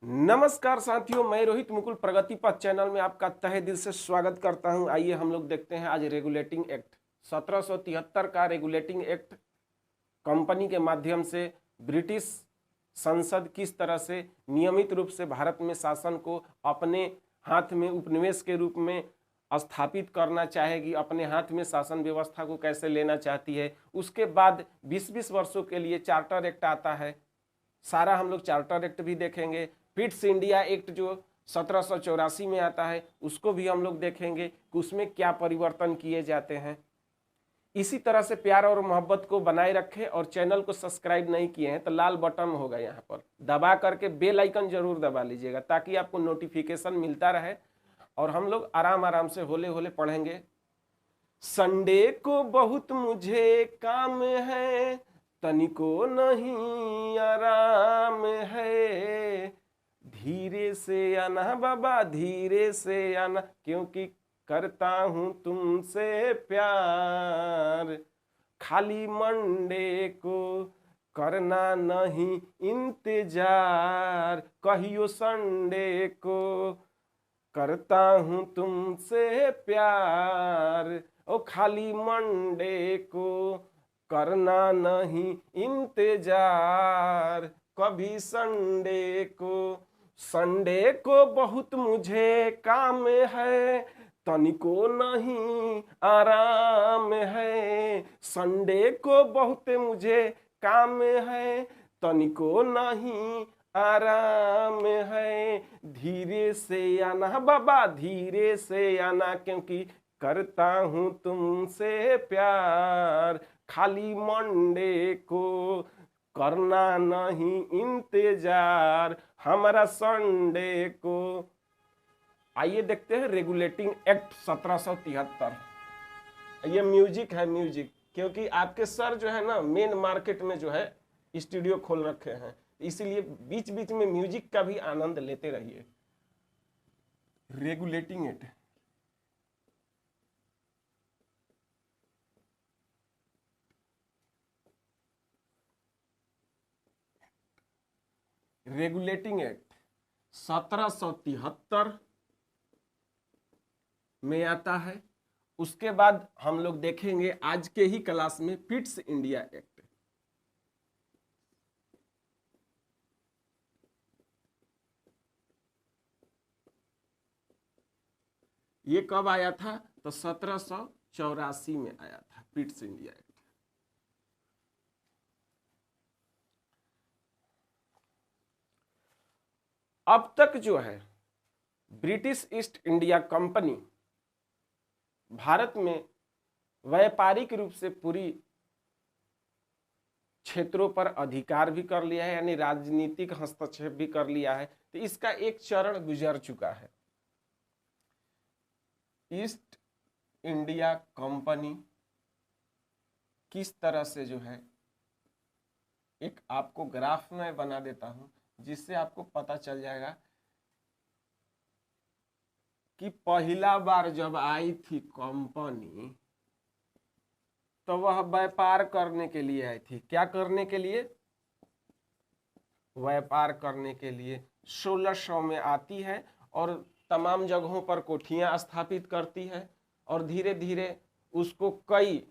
नमस्कार साथियों, मैं रोहित मुकुल प्रगति पथ चैनल में आपका तहे दिल से स्वागत करता हूं। आइए हम लोग देखते हैं आज रेगुलेटिंग एक्ट 1773 का रेगुलेटिंग एक्ट कंपनी के माध्यम से ब्रिटिश संसद किस तरह से नियमित रूप से भारत में शासन को अपने हाथ में उपनिवेश के रूप में स्थापित करना चाहेगी, अपने हाथ में शासन व्यवस्था को कैसे लेना चाहती है। उसके बाद 20-20 वर्षों के लिए चार्टर एक्ट आता है, सारा हम लोग चार्टर एक्ट भी देखेंगे। पिट्स इंडिया एक्ट जो 1784 में आता है उसको भी हम लोग देखेंगे कि उसमें क्या परिवर्तन किए जाते हैं। इसी तरह से प्यार और मोहब्बत को बनाए रखें और चैनल को सब्सक्राइब नहीं किए हैं तो लाल बटन होगा यहाँ पर, दबा करके बेल आइकन जरूर दबा लीजिएगा ताकि आपको नोटिफिकेशन मिलता रहे और हम लोग आराम आराम से होले होले पढ़ेंगे। संडे को बहुत मुझे काम है, तनिको नहीं आराम है, धीरे से आना बाबा धीरे से आना, क्योंकि करता हूं तुमसे प्यार, खाली मंडे को करना नहीं इंतजार, कहियो संडे को करता हूं तुमसे प्यार, ओ खाली मंडे को करना नहीं इंतजार, कभी संडे को बहुत मुझे काम है, तनिको नहीं आराम है, संडे को बहुत मुझे काम है, तनिको नहीं आराम है, धीरे से आना बाबा धीरे से आना, क्योंकि करता हूं तुमसे प्यार, खाली मंडे को करना नहीं इंतजार, हमारा संडे को। आइए देखते हैं रेगुलेटिंग एक्ट 1773। ये म्यूजिक है, म्यूजिक, क्योंकि आपके सर जो है ना मेन मार्केट में जो है स्टूडियो खोल रखे हैं, इसीलिए बीच बीच में म्यूजिक का भी आनंद लेते रहिए। रेगुलेटिंग एक्ट रेगुलेटिंग एक्ट 1773 में आता है। उसके बाद हम लोग देखेंगे आज के ही क्लास में पिट्स इंडिया एक्ट। ये कब आया था? तो 1784 में आया था पिट्स इंडिया एक्ट। अब तक जो है British east India company Bharat में व्यापारिक रूप से पूरी क्षेत्रों पर अधिकार भी कर लिया है, यानी राजनीतिक हस्तक्षेप भी कर लिया है। तो इसका एक चरण गुजर चुका है। ईस्ट इंडिया कंपनी किस तरह से जो है, एक आपको ग्राफ में बना देता हूं जिससे आपको पता चल जाएगा कि पहला बार जब आई थी कंपनी तो वह व्यापार करने के लिए आई थी। क्या करने के लिए? व्यापार करने के लिए 1600 में आती है और तमाम जगहों पर कोठियां स्थापित करती है और धीरे धीरे उसको कई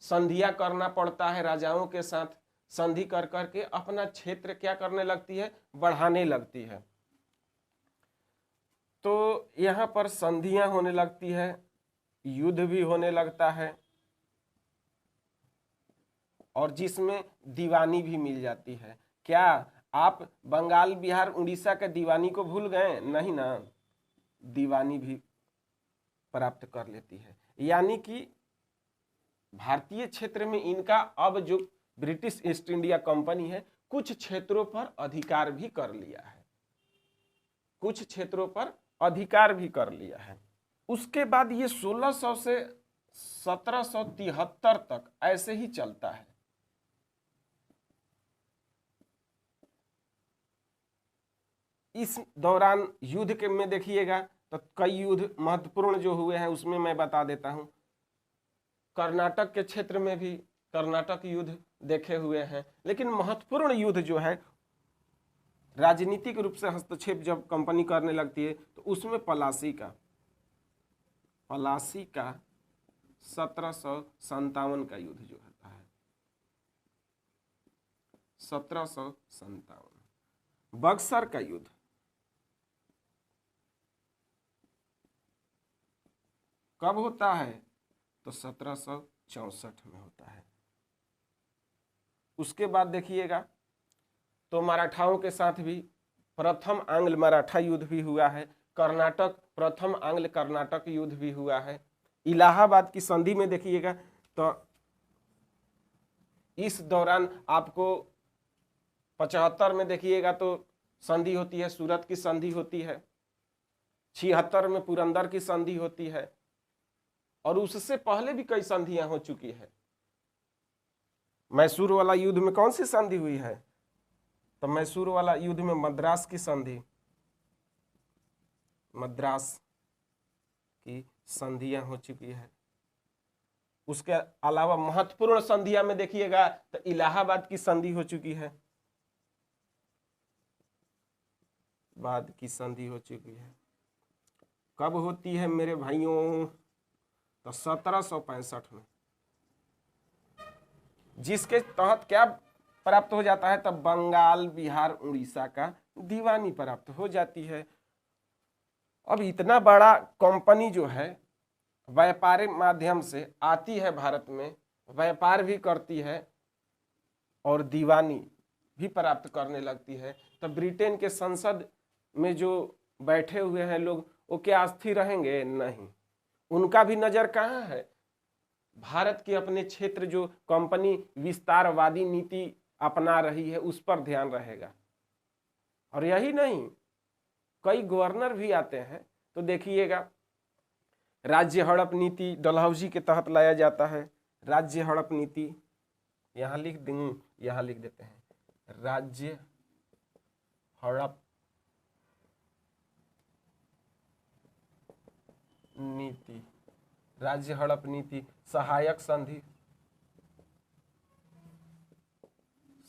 संधियां करना पड़ता है राजाओं के साथ। संधि कर करके अपना क्षेत्र क्या करने लगती है? बढ़ाने लगती है। तो यहाँ पर संधियां होने लगती है, युद्ध भी होने लगता है और जिसमें दीवानी भी मिल जाती है। क्या आप बंगाल, बिहार, उड़ीसा के दीवानी को भूल गए? नहीं ना, दीवानी भी प्राप्त कर लेती है। यानी कि भारतीय क्षेत्र में इनका अब जो ब्रिटिश ईस्ट इंडिया कंपनी है कुछ क्षेत्रों पर अधिकार भी कर लिया है, कुछ क्षेत्रों पर अधिकार भी कर लिया है। उसके बाद ये 1600 से 1773 तक ऐसे ही चलता है। इस दौरान युद्ध के में देखिएगा तो कई युद्ध महत्वपूर्ण जो हुए हैं उसमें मैं बता देता हूं। कर्नाटक के क्षेत्र में भी कर्नाटक युद्ध देखे हुए हैं, लेकिन महत्वपूर्ण युद्ध जो है राजनीतिक रूप से हस्तक्षेप जब कंपनी करने लगती है तो उसमें पलासी का 1757 का युद्ध जो होता है, 1757। बक्सर का युद्ध कब होता है? तो 1764 में होता है। उसके बाद देखिएगा तो मराठाओं के साथ भी प्रथम आंग्ल मराठा युद्ध भी हुआ है। कर्नाटक, प्रथम आंग्ल कर्नाटक युद्ध भी हुआ है। इलाहाबाद की संधि में देखिएगा तो इस दौरान आपको 75 में देखिएगा तो संधि होती है, सूरत की संधि होती है। 76 में पुरंदर की संधि होती है और उससे पहले भी कई संधियां हो चुकी है। मैसूर वाला युद्ध में कौन सी संधि हुई है? तो मैसूर वाला युद्ध में मद्रास की संधि, मद्रास की संधियां हो चुकी है। उसके अलावा महत्वपूर्ण संधियां में देखिएगा तो इलाहाबाद की संधि हो चुकी है, बाद की संधि हो चुकी है। कब होती है मेरे भाइयों? तो 1765 में, जिसके तहत क्या प्राप्त हो जाता है? तब बंगाल, बिहार, उड़ीसा का दीवानी प्राप्त हो जाती है। अब इतना बड़ा कंपनी जो है व्यापारिक माध्यम से आती है भारत में, व्यापार भी करती है और दीवानी भी प्राप्त करने लगती है, तो ब्रिटेन के संसद में जो बैठे हुए हैं लोग, वो क्या अस्थिर रहेंगे? नहीं। उनका भी नजर कहाँ है? भारत के अपने क्षेत्र जो कंपनी विस्तारवादी नीति अपना रही है उस पर ध्यान रहेगा। और यही नहीं, कई गवर्नर भी आते हैं तो देखिएगा राज्य हड़प नीति डलहौजी के तहत लाया जाता है। राज्य हड़प नीति यहाँ लिख दूं, यहाँ लिख देते हैं, राज्य हड़प नीति, राज्य हड़प नीति, सहायक संधि,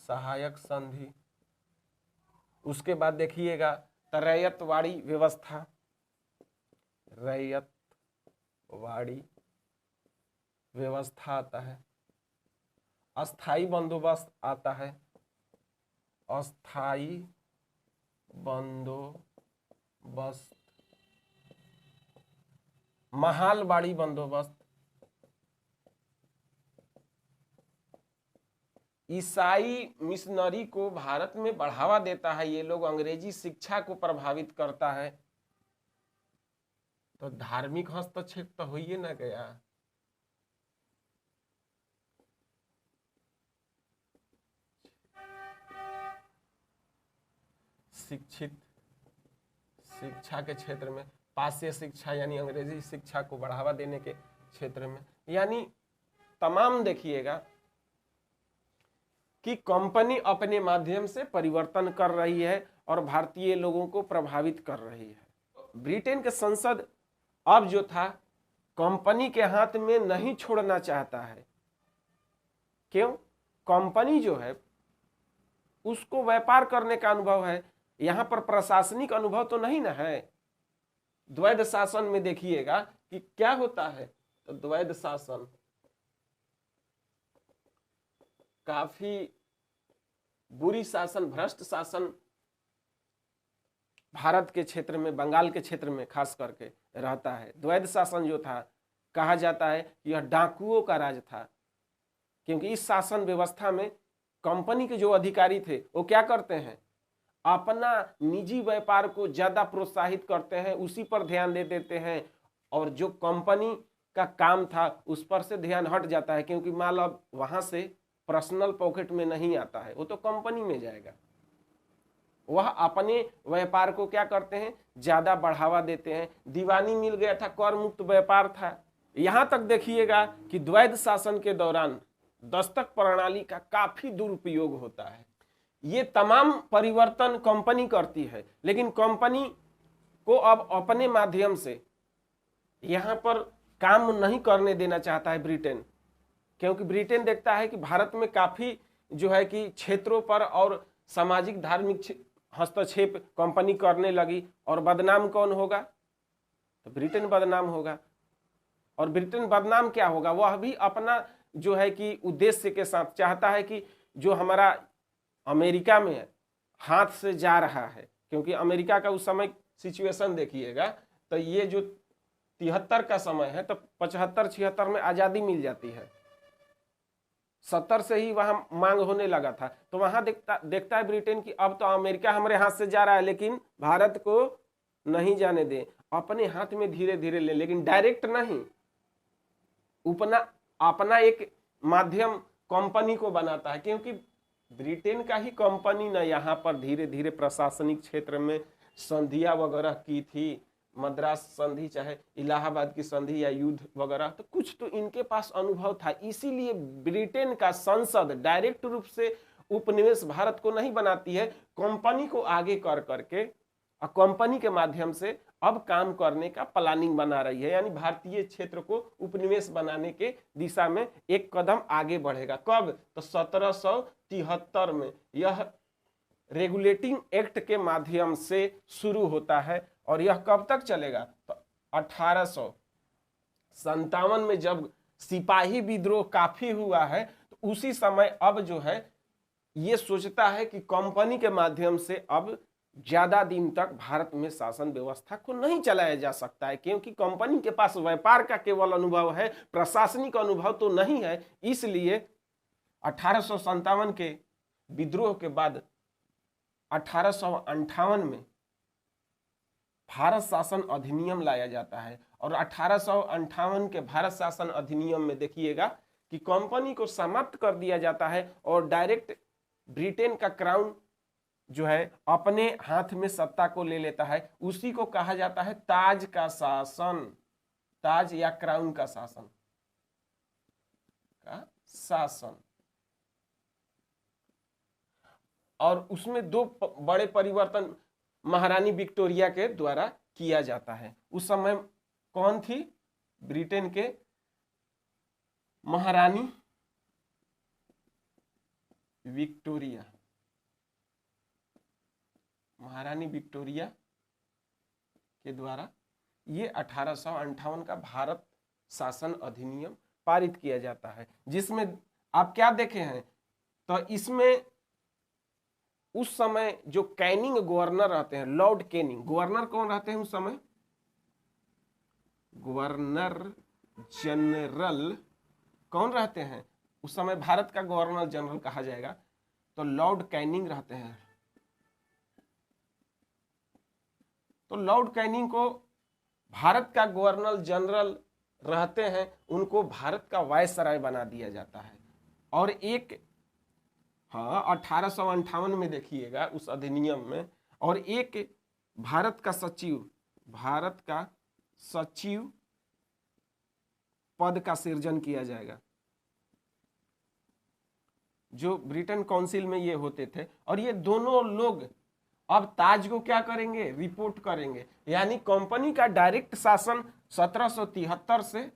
सहायक संधि। उसके बाद देखिएगा रैयतवाड़ी व्यवस्था, रैयतवाड़ी व्यवस्था आता है। अस्थाई बंदोबस्त आता है, अस्थाई बंदोबस्त, महालवाड़ी बंदोबस्त। ईसाई मिशनरी को भारत में बढ़ावा देता है ये लोग, अंग्रेजी शिक्षा को प्रभावित करता है, तो धार्मिक हस्तक्षेप तो हो ही ना गया। शिक्षित शिक्षा के क्षेत्र में, पाश्चात्य शिक्षा यानी अंग्रेजी शिक्षा को बढ़ावा देने के क्षेत्र में, यानी तमाम देखिएगा कि कंपनी अपने माध्यम से परिवर्तन कर रही है और भारतीय लोगों को प्रभावित कर रही है। ब्रिटेन के संसद अब जो था कंपनी के हाथ में नहीं छोड़ना चाहता है। क्यों? कंपनी जो है उसको व्यापार करने का अनुभव है, यहां पर प्रशासनिक अनुभव तो नहीं ना है। द्वैध शासन में देखिएगा कि क्या होता है, तो द्वैध शासन काफी बुरी शासन, भ्रष्ट शासन भारत के क्षेत्र में, बंगाल के क्षेत्र में खास करके रहता है। द्वैध शासन जो था, कहा जाता है कि यह डाकुओं का राज था, क्योंकि इस शासन व्यवस्था में कंपनी के जो अधिकारी थे वो क्या करते हैं, अपना निजी व्यापार को ज्यादा प्रोत्साहित करते हैं, उसी पर ध्यान दे देते हैं, और जो कंपनी का काम था उस पर से ध्यान हट जाता है, क्योंकि माल अब वहां से पर्सनल पॉकेट में नहीं आता है, वो तो कंपनी में जाएगा। वह अपने व्यापार को क्या करते हैं, ज्यादा बढ़ावा देते हैं। दीवानी मिल गया था, कर मुक्त व्यापार था। यहां तक देखिएगा कि द्वैध शासन के दौरान दस्तक प्रणाली का काफी दुरुपयोग होता है। ये तमाम परिवर्तन कंपनी करती है, लेकिन कंपनी को अब अपने माध्यम से यहां पर काम नहीं करने देना चाहता है ब्रिटेन, क्योंकि ब्रिटेन देखता है कि भारत में काफी जो है कि क्षेत्रों पर और सामाजिक धार्मिक हस्तक्षेप कंपनी करने लगी और बदनाम कौन होगा? तो ब्रिटेन बदनाम होगा। और ब्रिटेन बदनाम क्या होगा? वह भी अपना जो है कि उद्देश्य के साथ चाहता है कि जो हमारा अमेरिका में हाथ से जा रहा है, क्योंकि अमेरिका का उस समय सिचुएशन देखिएगा, तो ये जो 73 का समय है तो 75-76 में आजादी मिल जाती है, 70 से ही वहां मांग होने लगा था। तो वहां देखता है ब्रिटेन की अब तो अमेरिका हमारे हाथ से जा रहा है, लेकिन भारत को नहीं जाने दे, अपने हाथ में धीरे धीरे ले, लेकिन डायरेक्ट नहीं, अपना एक माध्यम कंपनी को बनाता है, क्योंकि ब्रिटेन का ही कंपनी ने यहाँ पर धीरे धीरे प्रशासनिक क्षेत्र में संधियां वगैरह की थी, मद्रास संधि चाहे इलाहाबाद की संधि या युद्ध वगैरह, तो कुछ तो इनके पास अनुभव था। इसीलिए ब्रिटेन का संसद डायरेक्ट रूप से उपनिवेश भारत को नहीं बनाती है, कंपनी को आगे कर करके और कंपनी के माध्यम से अब काम करने का प्लानिंग बना रही है, यानी भारतीय क्षेत्र को उपनिवेश बनाने के दिशा में एक कदम आगे बढ़ेगा। कब? तो 1773 में यह रेगुलेटिंग एक्ट के माध्यम से शुरू होता है और यह कब तक चलेगा? तो 1857 में जब सिपाही विद्रोह काफी हुआ है, तो उसी समय अब जो है ये सोचता है कि कंपनी के माध्यम से अब ज्यादा दिन तक भारत में शासन व्यवस्था को नहीं चलाया जा सकता है, क्योंकि कंपनी के पास व्यापार का केवल अनुभव है, प्रशासनिक अनुभव तो नहीं है। इसलिए 1857 के विद्रोह के बाद 1858 में भारत शासन अधिनियम लाया जाता है और 1858 के भारत शासन अधिनियम में देखिएगा कि कंपनी को समाप्त कर दिया जाता है और डायरेक्ट ब्रिटेन का क्राउन जो है अपने हाथ में सत्ता को ले लेता है। उसी को कहा जाता है ताज का शासन, ताज या क्राउन का शासन और उसमें दो बड़े परिवर्तन महारानी विक्टोरिया के द्वारा किया जाता है। उस समय कौन थी? ब्रिटेन के महारानी विक्टोरिया। महारानी विक्टोरिया के द्वारा ये 1858 का भारत शासन अधिनियम पारित किया जाता है, जिसमें आप क्या देखे हैं? तो इसमें उस समय जो कैनिंग गवर्नर रहते हैं, लॉर्ड कैनिंग, गवर्नर कौन रहते हैं उस समय? गवर्नर जनरल कौन रहते हैं उस समय? भारत का गवर्नर जनरल कहा जाएगा तो लॉर्ड कैनिंग रहते हैं। तो लॉर्ड कैनिंग को भारत का गवर्नर जनरल रहते हैं, उनको भारत का वायसराय बना दिया जाता है। और एक 1858 में देखिएगा उस अधिनियम में, और एक भारत का सचिव पद का सृजन किया जाएगा, जो ब्रिटेन काउंसिल में ये होते थे। और ये दोनों लोग अब ताज को क्या करेंगे? रिपोर्ट करेंगे। यानी कंपनी का डायरेक्ट शासन 1773 से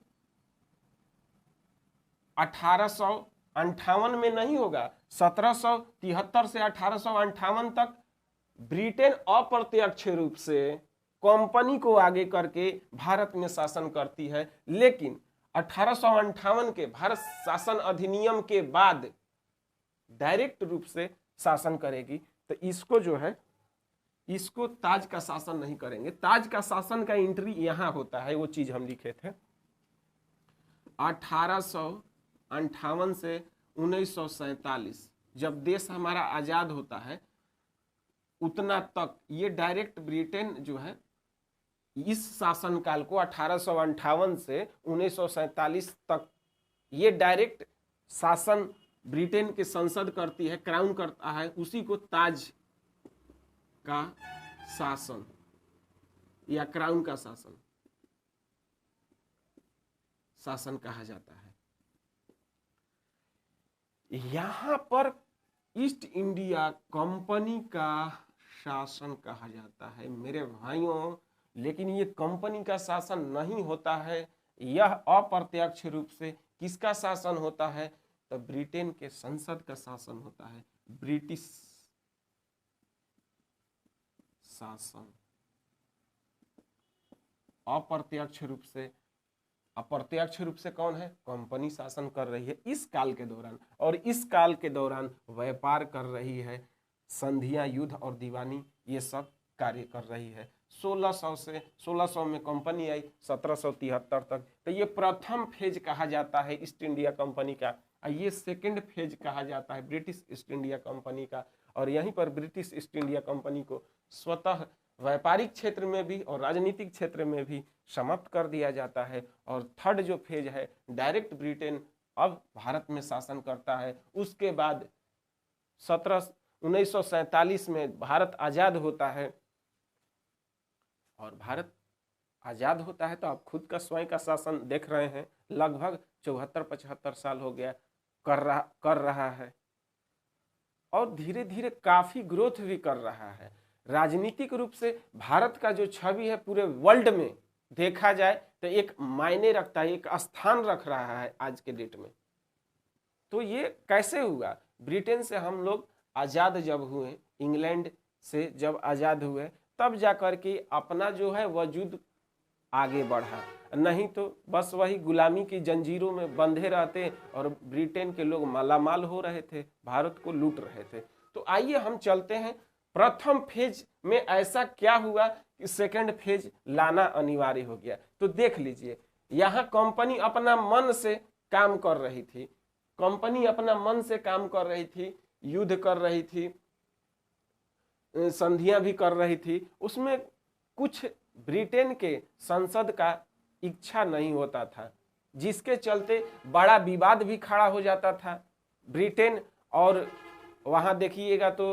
1858 में नहीं होगा, 1773 से 1858 तक ब्रिटेन अप्रत्यक्ष रूप से कंपनी को आगे करके भारत में शासन करती है। लेकिन 1858 के भारत शासन अधिनियम के बाद डायरेक्ट रूप से शासन करेगी। तो इसको जो है, इसको ताज का शासन नहीं करेंगे। ताज का शासन का एंट्री यहां होता है, वो चीज हम लिखे थे। 1858 से 1947 जब देश हमारा आजाद होता है, उतना तक ये डायरेक्ट ब्रिटेन जो है इस शासन काल को 1858 से 1947 तक ये डायरेक्ट शासन ब्रिटेन के संसद करती है, क्राउन करता है। उसी को ताज का शासन या क्राउन का शासन कहा जाता है। यहां पर ईस्ट इंडिया कंपनी का शासन कहा जाता है मेरे भाइयों, लेकिन ये कंपनी का शासन नहीं होता है। यह अप्रत्यक्ष रूप से किसका शासन होता है? तो ब्रिटेन के संसद का शासन होता है। ब्रिटिश शासन अप्रत्यक्ष रूप से, अप्रत्यक्ष रूप से कौन है, कंपनी शासन कर रही है इस काल के दौरान, और इस काल के दौरान व्यापार कर रही है, संधियां, युद्ध और दीवानी ये सब कार्य कर रही है। 1600 में कंपनी आई, 1773 तक। तो ये प्रथम फेज कहा जाता है ईस्ट इंडिया कंपनी का, और ये सेकंड फेज कहा जाता है ब्रिटिश ईस्ट इंडिया कंपनी का। और यहीं पर ब्रिटिश ईस्ट इंडिया कंपनी को स्वतः व्यापारिक क्षेत्र में भी और राजनीतिक क्षेत्र में भी समाप्त कर दिया जाता है। और थर्ड जो फेज है, डायरेक्ट ब्रिटेन अब भारत में शासन करता है। उसके बाद 1947 में भारत आजाद होता है, और भारत आजाद होता है तो आप खुद का स्वयं का शासन देख रहे हैं, लगभग 74-75 साल हो गया कर रहा है, और धीरे धीरे काफी ग्रोथ भी कर रहा है। राजनीतिक रूप से भारत का जो छवि है पूरे वर्ल्ड में देखा जाए तो एक मायने रखता है, एक स्थान रख रहा है आज के डेट में। तो ये कैसे हुआ, ब्रिटेन से हम लोग आजाद जब हुए, इंग्लैंड से जब आजाद हुए, तब जाकर के अपना जो है वजूद आगे बढ़ा, नहीं तो बस वही गुलामी की जंजीरों में बंधे रहते और ब्रिटेन के लोग मालामाल हो रहे थे, भारत को लूट रहे थे। तो आइए हम चलते हैं, प्रथम फेज में ऐसा क्या हुआ कि सेकंड फेज लाना अनिवार्य हो गया। तो देख लीजिए, यहाँ कंपनी अपना मन से काम कर रही थी, कंपनी अपना मन से काम कर रही थी, युद्ध कर रही थी, संधियां भी कर रही थी। उसमें कुछ ब्रिटेन के संसद का इच्छा नहीं होता था, जिसके चलते बड़ा विवाद भी खड़ा हो जाता था ब्रिटेन और वहां देखिएगा तो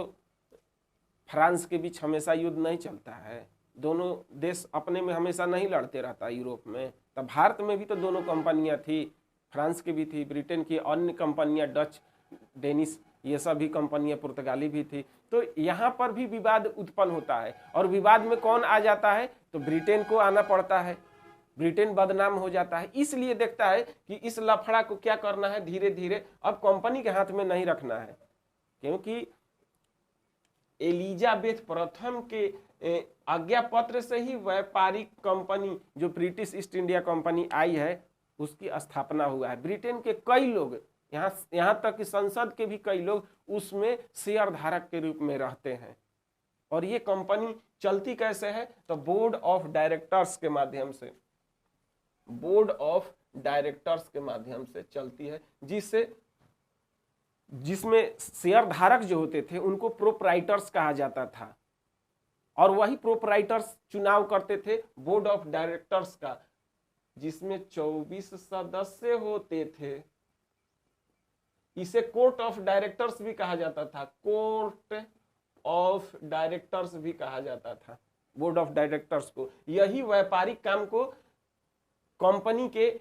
फ्रांस के बीच हमेशा युद्ध नहीं चलता है, दोनों देश अपने में हमेशा नहीं लड़ते रहता यूरोप में। तब भारत में भी तो दोनों कंपनियां थी, फ्रांस की भी थी, ब्रिटेन की अन्य कंपनियां, डच, डेनिश, ये सभी कंपनियां, पुर्तगाली भी थी। तो यहाँ पर भी विवाद उत्पन्न होता है, और विवाद में कौन आ जाता है, तो ब्रिटेन को आना पड़ता है, ब्रिटेन बदनाम हो जाता है। इसलिए देखता है कि इस लफड़ा को क्या करना है, धीरे धीरे अब कंपनी के हाथ में नहीं रखना है, क्योंकि एलिजाबेथ प्रथम के आज्ञा पत्र से ही व्यापारिक कंपनी जो ब्रिटिश ईस्ट इंडिया कंपनी आई है उसकी स्थापना हुआ है। ब्रिटेन के कई लोग, यहाँ तक कि संसद के भी कई लोग उसमें शेयर धारक के रूप में रहते हैं। और ये कंपनी चलती कैसे है, तो बोर्ड ऑफ डायरेक्टर्स के माध्यम से, बोर्ड ऑफ डायरेक्टर्स के माध्यम से चलती है, जिसमें शेयर धारक जो होते थे उनको प्रोप्राइटर्स कहा जाता था, और वही प्रोप्राइटर्स चुनाव करते थे बोर्ड ऑफ डायरेक्टर्स का, जिसमें 24 सदस्य होते थे। इसे कोर्ट ऑफ डायरेक्टर्स भी कहा जाता था, कोर्ट ऑफ डायरेक्टर्स भी कहा जाता था बोर्ड ऑफ डायरेक्टर्स को। यही व्यापारिक काम को, कंपनी के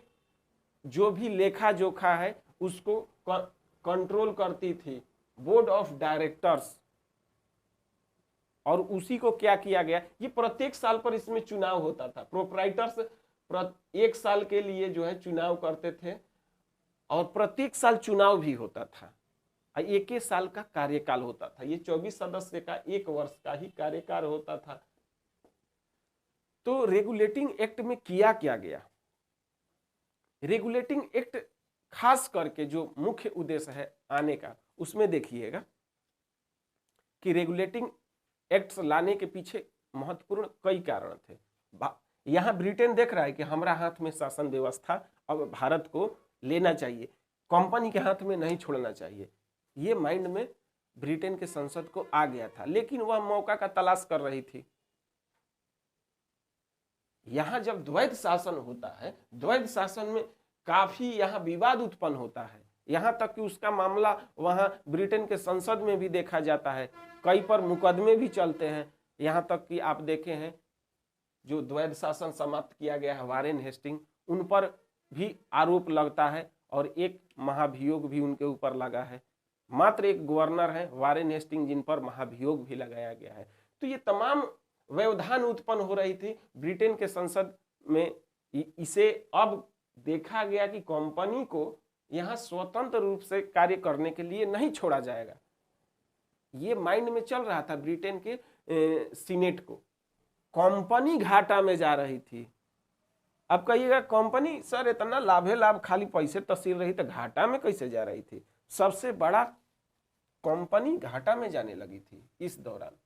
जो भी लेखा जोखा है उसको कंट्रोल करती थी बोर्ड ऑफ डायरेक्टर्स। और उसी को क्या किया गया, ये प्रत्येक साल पर इसमें चुनाव होता था। प्रोप्राइटर्स एक साल के लिए जो है चुनाव करते थे, और प्रत्येक साल चुनाव भी होता था, एक साल का कार्यकाल होता था। ये 24 सदस्य का 1 वर्ष का ही कार्यकाल होता था। तो रेगुलेटिंग एक्ट में किया क्या गया, रेगुलेटिंग एक्ट खास करके जो मुख्य उद्देश्य है आने का, उसमें देखिएगा कि रेगुलेटिंग एक्ट्स लाने के पीछे महत्वपूर्ण कई कारण थे। यहां ब्रिटेन देख रहा है कि हमारा हाथ में शासन व्यवस्था अब भारत को लेना चाहिए, कंपनी के हाथ में नहीं छोड़ना चाहिए। ये माइंड में ब्रिटेन के संसद को आ गया था, लेकिन वह मौका का तलाश कर रही थी। यहां जब द्वैध शासन होता है, द्वैध शासन में काफी यहाँ विवाद उत्पन्न होता है, यहाँ तक कि उसका मामला वहां ब्रिटेन के संसद में भी देखा जाता है, कई पर मुकदमे भी चलते हैं। यहाँ तक कि आप देखे हैं जो द्वैध शासन समाप्त किया गया है वारेन हेस्टिंग, उन पर भी आरोप लगता है, और एक महाभियोग भी उनके ऊपर लगा है। मात्र एक गवर्नर है वारेन हेस्टिंग जिन पर महाभियोग भी लगाया गया है। तो ये तमाम व्यवधान उत्पन्न हो रही थी ब्रिटेन के संसद में। इसे अब देखा गया कि कंपनी को यहाँ स्वतंत्र रूप से कार्य करने के लिए नहीं छोड़ा जाएगा। ये माइंड में चल रहा था ब्रिटेन के, सीनेट को। कंपनी घाटा में जा रही थी। अब कहिएगा कंपनी सर इतना लाभे लाभ, खाली पैसे तसील रही तो घाटा में कैसे जा रही थी? सबसे बड़ा कंपनी घाटा में जाने लगी थी इस दौरान।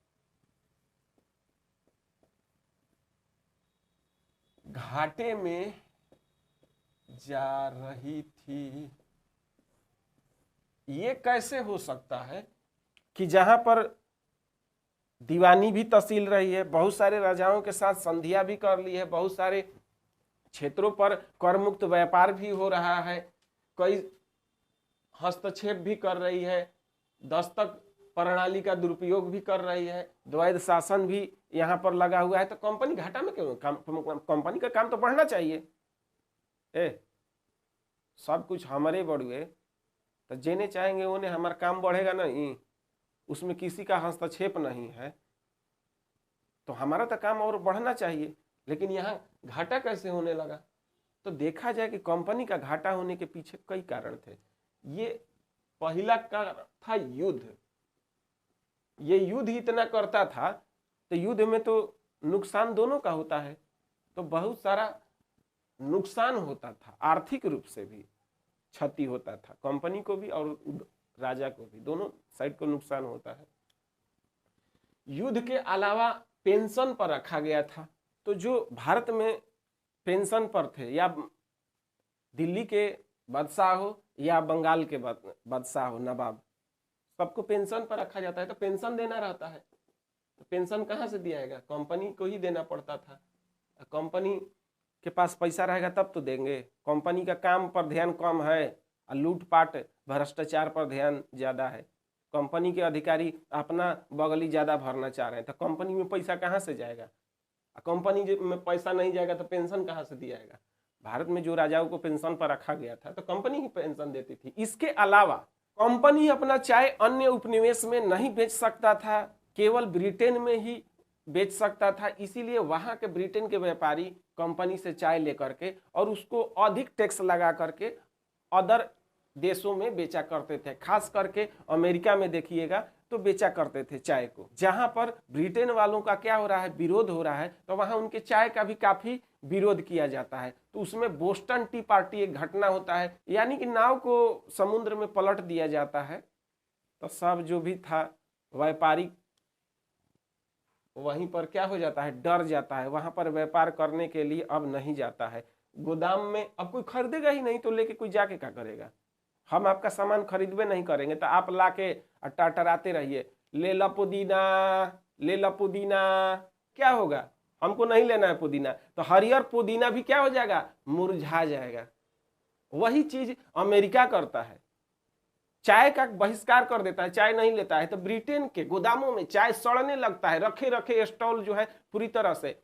घाटे में जा रही थी। ये कैसे हो सकता है कि जहां पर दीवानी भी तहसील रही है, बहुत सारे राजाओं के साथ संधियां भी कर ली है, बहुत सारे क्षेत्रों पर कर मुक्त व्यापार भी हो रहा है, कई हस्तक्षेप भी कर रही है, दस्तक प्रणाली का दुरुपयोग भी कर रही है, द्वैध शासन भी यहाँ पर लगा हुआ है, तो कंपनी घाटा में क्यों? कंपनी का काम तो बढ़ना चाहिए। सब कुछ हमारे बढ़ुए तो जेने चाहेंगे उन्हें हमारा काम बढ़ेगा नहीं, उसमें किसी का हस्तक्षेप नहीं है, तो हमारा तो काम और बढ़ना चाहिए। लेकिन यहाँ घाटा कैसे होने लगा? तो देखा जाए कि कंपनी का घाटा होने के पीछे कई कारण थे। ये पहला कारण था युद्ध। ये युद्ध इतना करता था, तो युद्ध में तो नुकसान दोनों का होता है, तो बहुत सारा नुकसान होता था, आर्थिक रूप से भी क्षति होता था, कंपनी को भी और राजा को भी, दोनों साइड को नुकसान होता है। युद्ध के अलावा पेंशन पर रखा गया था, तो जो भारत में पेंशन पर थे, या दिल्ली के बादशाह हो या बंगाल के बादशाह हो, नवाब, सबको पेंशन पर रखा जाता है, तो पेंशन देना रहता है। तो पेंशन कहाँ से दिया जाएगा? कंपनी को ही देना पड़ता था। कंपनी के पास पैसा रहेगा तब तो देंगे। कंपनी का काम पर ध्यान कम है और लूटपाट भ्रष्टाचार पर ध्यान ज्यादा है। कंपनी के अधिकारी अपना बगली ज्यादा भरना चाह रहे हैं, तो कंपनी में पैसा कहाँ से जाएगा? कंपनी में पैसा नहीं जाएगा तो पेंशन कहाँ से दिया जाएगा? भारत में जो राजाओं को पेंशन पर रखा गया था, तो कंपनी ही पेंशन देती थी। इसके अलावा कंपनी अपना चाय अन्य उपनिवेश में नहीं बेच सकता था, केवल ब्रिटेन में ही बेच सकता था। इसीलिए वहां के ब्रिटेन के व्यापारी कंपनी से चाय लेकर के और उसको अधिक टैक्स लगा करके अदर देशों में बेचा करते थे। खास करके अमेरिका में देखिएगा तो बेचा करते थे चाय को। जहां पर ब्रिटेन वालों का क्या हो रहा है, विरोध हो रहा है, तो वहां उनके चाय का भी काफी विरोध किया जाता है। तो उसमें बोस्टन टी पार्टी एक घटना होता है, यानी कि नाव को समुद्र में पलट दिया जाता है। तो सब जो भी था व्यापारी वहीं पर क्या हो जाता है, डर जाता है, वहां पर व्यापार करने के लिए अब नहीं जाता है। गोदाम में अब कोई खरीदेगा ही नहीं, तो लेके कोई जाके क्या करेगा? हम आपका सामान खरीदबे नहीं करेंगे, तो आप लाके टटराते रहिए, ले ला पुदीना, ले ला पुदीना, क्या होगा? हमको नहीं लेना है पुदीना, तो हरियर पुदीना भी क्या हो जाएगा, मुरझा जाएगा। वही चीज अमेरिका करता है, चाय का बहिष्कार कर देता है, चाय नहीं लेता है, तो ब्रिटेन के गोदामों में चाय सड़ने लगता है, रखे रखे स्टॉल जो है पूरी तरह से।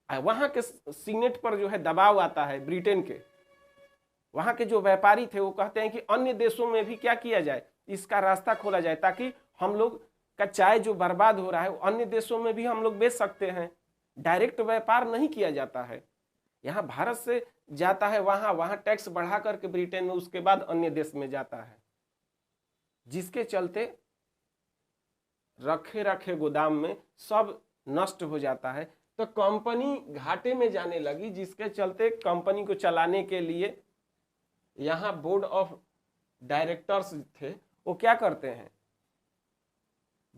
वहां के सीनेट पर जो है दबाव आता है ब्रिटेन के, वहां के जो व्यापारी थे वो कहते हैं कि अन्य देशों में भी क्या किया जाए, इसका रास्ता खोला जाए, ताकि हम लोग का चाय जो बर्बाद हो रहा है अन्य देशों में भी हम लोग बेच सकते हैं। डायरेक्ट व्यापार नहीं किया जाता है, यहाँ भारत से जाता है, वहां टैक्स बढ़ा करके ब्रिटेन में, उसके बाद अन्य देश में जाता है, जिसके चलते रखे रखे गोदाम में सब नष्ट हो जाता है। तो कंपनी घाटे में जाने लगी, जिसके चलते कंपनी को चलाने के लिए यहाँ बोर्ड ऑफ डायरेक्टर्स थे, वो क्या करते हैं,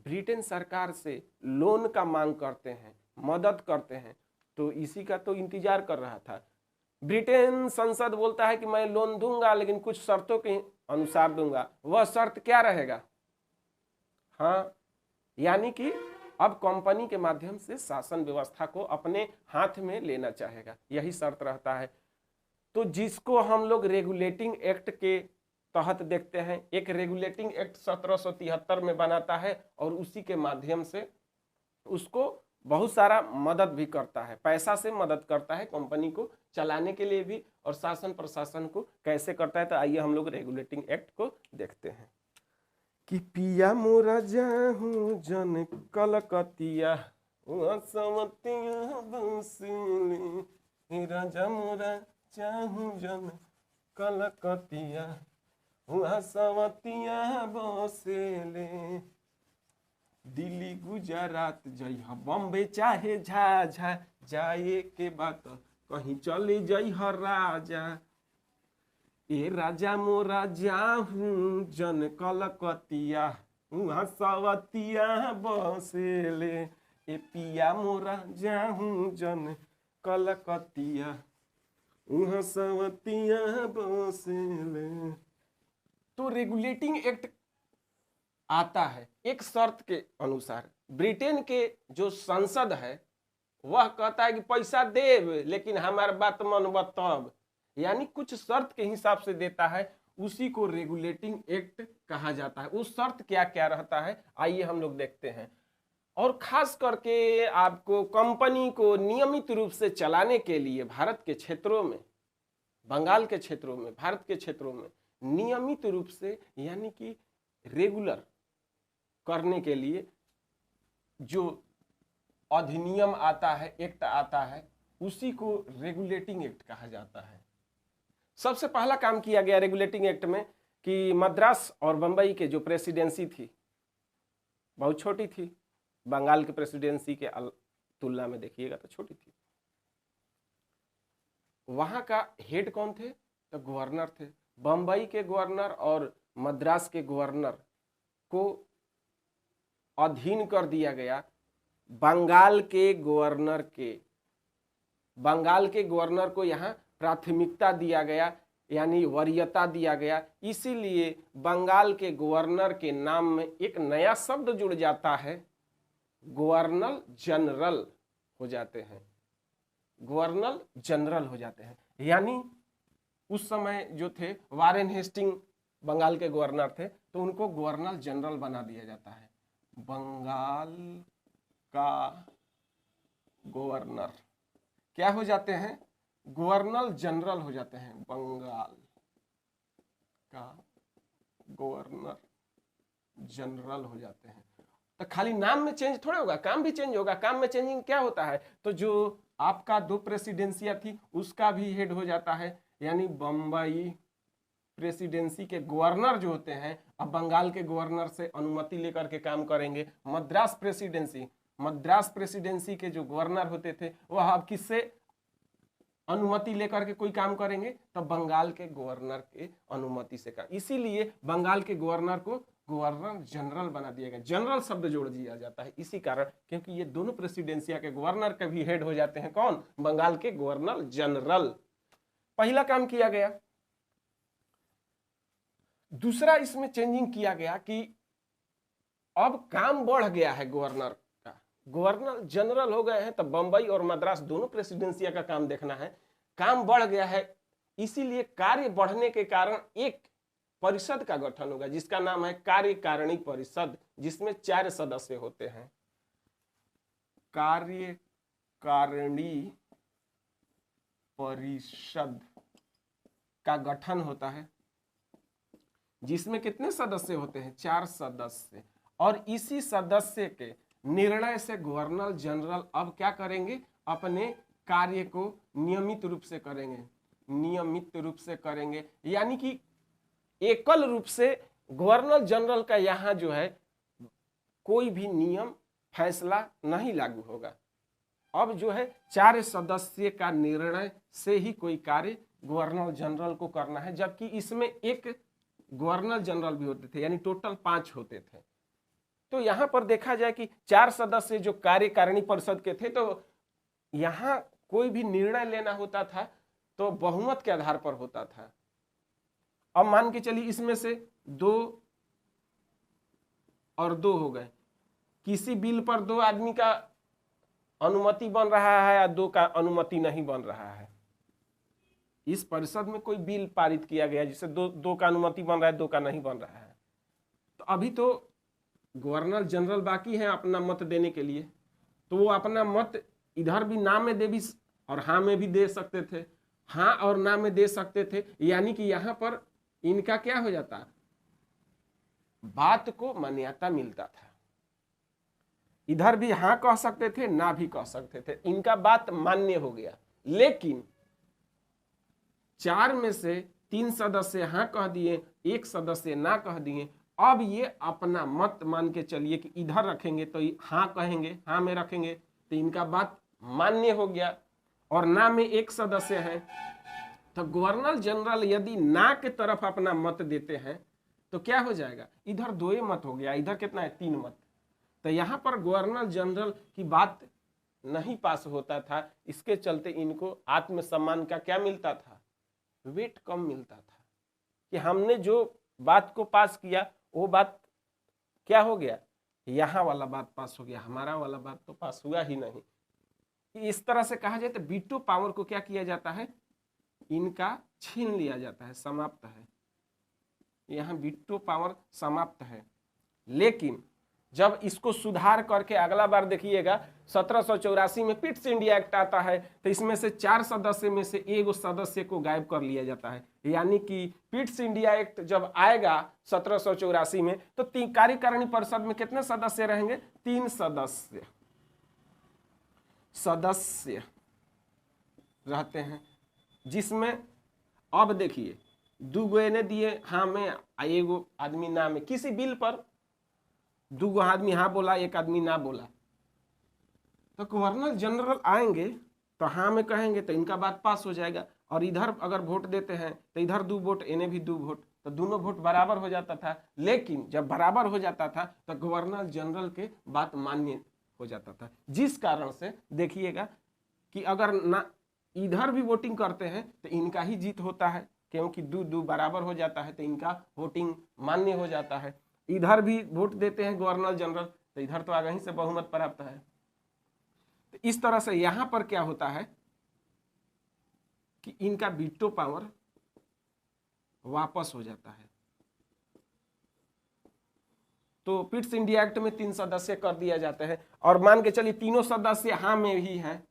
ब्रिटेन सरकार से लोन का मांग करते हैं, मदद करते हैं। तो इसी का तो इंतजार कर रहा था। ब्रिटेन संसद बोलता है कि मैं लोन दूंगा, लेकिन कुछ शर्तों के अनुसार दूंगा। वह शर्त क्या रहेगा? हाँ, यानी कि अब कंपनी के माध्यम से शासन व्यवस्था को अपने हाथ में लेना चाहेगा, यही शर्त रहता है। तो जिसको हम लोग रेगुलेटिंग एक्ट के तहत देखते हैं, एक रेगुलेटिंग एक्ट 1773 में बनाता है, और उसी के माध्यम से उसको बहुत सारा मदद भी करता है, पैसा से मदद करता है कंपनी को चलाने के लिए भी, और शासन प्रशासन को कैसे करता है। तो आइए हम लोग रेगुलेटिंग एक्ट को देखते हैं। कि पिया मोरा जाहू जन कलकतिया राजा मोरा चाहू जन कलकतिया सवतिया बसेले। दिल्ली गुजरात जइह बॉम्बे चाहे झाझा, जाए के बात कहीं चले जइह राजा। ए राजा मोरा जाहूं जन कलकतिया, वहाँ सवतिया बसेले। ए पिया मोरा जाहूं जन कलकतिया, वहाँ सवतिया बसेले। तो रेगुलेटिंग एक्ट आता है एक शर्त के अनुसार। ब्रिटेन के जो संसद है वह कहता है कि पैसा देव लेकिन हमार बात मनब तब, यानी कुछ शर्त के हिसाब से देता है, उसी को रेगुलेटिंग एक्ट कहा जाता है। उस शर्त क्या क्या रहता है आइए हम लोग देखते हैं। और खास करके आपको कंपनी को नियमित रूप से चलाने के लिए भारत के क्षेत्रों में, बंगाल के क्षेत्रों में, भारत के क्षेत्रों में नियमित रूप से यानी कि रेगुलर करने के लिए जो अधिनियम आता है, एक्ट आता है, उसी को रेगुलेटिंग एक्ट कहा जाता है। सबसे पहला काम किया गया रेगुलेटिंग एक्ट में कि मद्रास और बंबई के जो प्रेसिडेंसी थी बहुत छोटी थी, बंगाल के प्रेसिडेंसी के तुलना में देखिएगा तो छोटी थी। वहां का हेड कौन थे? तो गवर्नर थे। बंबई के गवर्नर और मद्रास के गवर्नर को अधीन कर दिया गया बंगाल के गवर्नर के। बंगाल के गवर्नर को यहाँ प्राथमिकता दिया गया, यानी वरीयता दिया गया। इसीलिए बंगाल के गवर्नर के नाम में एक नया शब्द जुड़ जाता है, गवर्नर जनरल हो जाते हैं। गवर्नर जनरल हो जाते हैं, यानी उस समय जो थे वारेन हेस्टिंग बंगाल के गवर्नर थे, तो उनको गवर्नर जनरल बना दिया जाता है। बंगाल का गवर्नर क्या हो जाते हैं? गवर्नर जनरल हो जाते हैं। बंगाल का गवर्नर जनरल हो जाते हैं। तो खाली नाम में चेंज थोड़ा होगा, काम भी चेंज होगा। काम में चेंजिंग क्या होता है? तो जो आपका दो प्रेसिडेंसियां थी उसका भी हेड हो जाता है, यानी बंबई प्रेसिडेंसी के गवर्नर जो होते हैं अब बंगाल के गवर्नर से अनुमति लेकर के काम करेंगे। मद्रास प्रेसिडेंसी के जो गवर्नर होते थे वह अब किससे अनुमति लेकर के कोई काम करेंगे? तो बंगाल के गवर्नर के अनुमति से काम। इसीलिए बंगाल के गवर्नर को गवर्नर जनरल बना दिया गया। जनरल शब्द जोड़ दिया जाता है इसी कारण, क्योंकि ये दोनों प्रेसिडेंसिया के गवर्नर के भी हेड हो जाते हैं। कौन? बंगाल के गवर्नर जनरल। पहला काम किया गया। दूसरा इसमें चेंजिंग किया गया कि अब काम बढ़ गया है गवर्नर का, गवर्नर जनरल हो गए हैं, तब बंबई और मद्रास दोनों प्रेसिडेंसिया का काम देखना है। काम बढ़ गया है, इसीलिए कार्य बढ़ने के कारण एक परिषद का गठन होगा जिसका नाम है कार्यकारिणी परिषद, जिसमें 4 सदस्य होते हैं। कार्यकारिणी परिषद का गठन होता है जिसमें कितने सदस्य होते हैं? 4 सदस्य। और इसी सदस्य के निर्णय से गवर्नर जनरल अब क्या करेंगे? अपने कार्य को नियमित रूप से करेंगे। नियमित रूप से करेंगे यानी कि एकल रूप से गवर्नर जनरल का यहाँ जो है कोई भी नियम फैसला नहीं लागू होगा। अब जो है 4 सदस्य का निर्णय से ही कोई कार्य गवर्नर जनरल को करना है, जबकि इसमें एक गवर्नर जनरल भी होते थे, यानी टोटल 5 होते थे। तो यहां पर देखा जाए कि 4 सदस्य जो कार्यकारिणी परिषद के थे, तो यहां कोई भी निर्णय लेना होता था तो बहुमत के आधार पर होता था। अब मान के चलिए इसमें से 2 और 2 हो गए, किसी बिल पर 2 आदमी का अनुमति बन रहा है या 2 का अनुमति नहीं बन रहा है। इस परिषद में कोई बिल पारित किया गया जिससे 2 का अनुमति बन रहा है, 2 का नहीं बन रहा है, तो अभी तो गवर्नर जनरल बाकी है अपना मत देने के लिए, तो वो अपना मत इधर भी ना में दे भी और हाँ में भी दे सकते थे, हाँ और ना में दे सकते थे, यानी कि यहाँ पर इनका क्या हो जाता, बात को मान्यता मिलता था। इधर भी हाँ कह सकते थे, ना भी कह सकते थे, इनका बात मान्य हो गया। लेकिन 4 में से 3 सदस्य हाँ कह दिए, 1 सदस्य ना कह दिए, अब ये अपना मत मान के चलिए कि इधर रखेंगे तो हाँ कहेंगे, हाँ में रखेंगे तो इनका बात मान्य हो गया, और ना में एक सदस्य है। तो गवर्नर जनरल यदि ना के तरफ अपना मत देते हैं तो क्या हो जाएगा, इधर 2 मत हो गया, इधर कितना है 3 मत। तो यहां पर गवर्नर जनरल की बात नहीं पास होता था, इसके चलते इनको आत्मसम्मान का क्या मिलता था, वेट कम मिलता था, कि हमने जो बात को पास किया वो बात क्या हो गया, यहाँ वाला बात पास हो गया, हमारा वाला बात तो पास हुआ ही नहीं। इस तरह से कहा जाए तो वीटो पावर को क्या किया जाता है, इनका छीन लिया जाता है, समाप्त है। यहाँ वीटो पावर समाप्त है। लेकिन जब इसको सुधार करके अगला बार देखिएगा 1784 में पिट्स इंडिया एक्ट आता है, तो इसमें से 4 सदस्य में से 1 सदस्य को गायब कर लिया जाता है। यानी कि पिट्स इंडिया एक्ट जब आएगा 1784 में तो कार्यकारिणी परिषद में कितने सदस्य रहेंगे, 3 सदस्य रहते हैं, जिसमें अब देखिए 2 ने दिए हाँ में, 1 आदमी ना में, किसी बिल पर 2 आदमी हाँ बोला, 1 आदमी ना बोला, तो गवर्नर जनरल आएंगे तो हाँ में कहेंगे तो इनका बात पास हो जाएगा। और इधर अगर वोट देते हैं तो इधर 2 वोट, इन्हें भी 2 वोट, तो दोनों वोट बराबर हो जाता था। लेकिन जब बराबर हो जाता था तो गवर्नर जनरल के बात मान्य हो जाता था, जिस कारण से देखिएगा कि अगर ना इधर भी वोटिंग करते हैं तो इनका ही जीत होता है, क्योंकि 2-2 बराबर हो जाता है तो इनका वोटिंग मान्य हो जाता है। इधर भी वोट देते हैं गवर्नर जनरल तो इधर तो आगे ही से बहुमत प्राप्त है। तो इस तरह से यहां पर क्या होता है कि इनका वीटो पावर वापस हो जाता है। तो पिट्स इंडिया एक्ट में 3 सदस्य कर दिया जाते हैं, और मान के चलिए तीनों सदस्य हाँ में ही हैं,